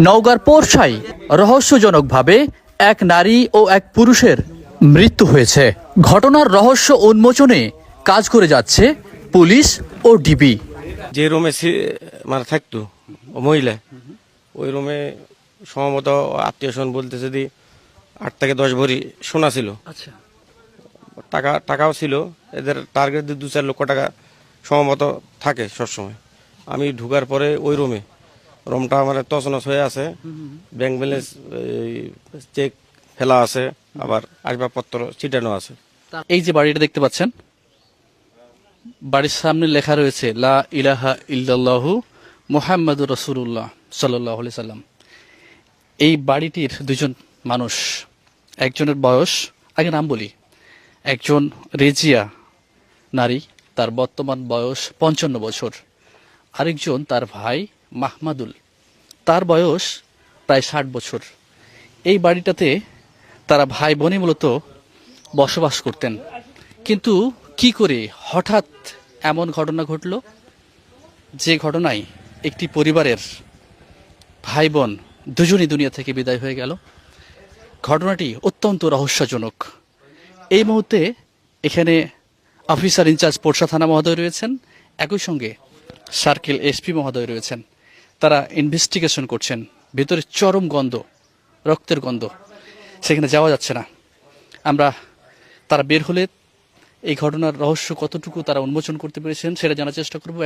নওগাঁর পোরশায় রহস্যজনকভাবে এক নারী ও এক পুরুষের মৃত্যু হয়েছে। ঘটনার রহস্য উন্মোচনে কাজ করে যাচ্ছে পুলিশ ও ডিবি। যে রুমে মানে থাকতো ও মহিলা, ওই রুমে সম্ভবত আত্মীয় স্বজন বলতে যদি 8 থেকে 10 ভরি সোনা ছিল। আচ্ছা, টাকাও ছিল। এদের টার্গেট 2-4 লক্ষ টাকা সম্ভবত থাকে সবসময়। আমি ঢুকার পরে ওই রুমটা মানে তছনছ হয়ে আছে। ব্যাংক ব্যালেন্স, চেক ফেলা আছে, আবার আসবাবপত্র ছিটানো আছে। এই যে বাড়িটা দেখতে পাচ্ছেন, বাড়ির সামনে লেখা রয়েছে লা ইলাহা ইল্লাল্লাহু মুহাম্মাদুর রাসূলুল্লাহ সাল্লাল্লাহু আলাইহি সাল্লাম। এই বাড়িটির দুজন মানুষ, একজনের বয়স, আগে নাম বলি, একজন রেজিয়া নারী, তার বর্তমান বয়স 55 বছর। আরেকজন তার ভাই মাহমাদুল, তার বয়স প্রায় 60 বছর। এই বাড়িটাতে তারা ভাই বোনই মূলত বসবাস করতেন। কিন্তু কি করে হঠাৎ এমন ঘটনা ঘটল, যে ঘটনায় একটি পরিবারের ভাই বোন দুজনই দুনিয়া থেকে বিদায় হয়ে গেল। ঘটনাটি অত্যন্ত রহস্যজনক। এই মুহূর্তে এখানে অফিসার ইনচার্জ পোরশা থানা মহোদয় রয়েছেন, একই সঙ্গে সার্কেল এসপি মহোদয় রয়েছেন। তারা ইনভেস্টিগেশন করছেন। ভেতরে চরম গন্ধ, রক্তের গন্ধ, সেখানে যাওয়া যাচ্ছে না। আমরা তারা বের হলে এই ঘটনার রহস্য কতটুকু তারা উন্মোচন করতে পেরেছেন সেটা জানার চেষ্টা করব।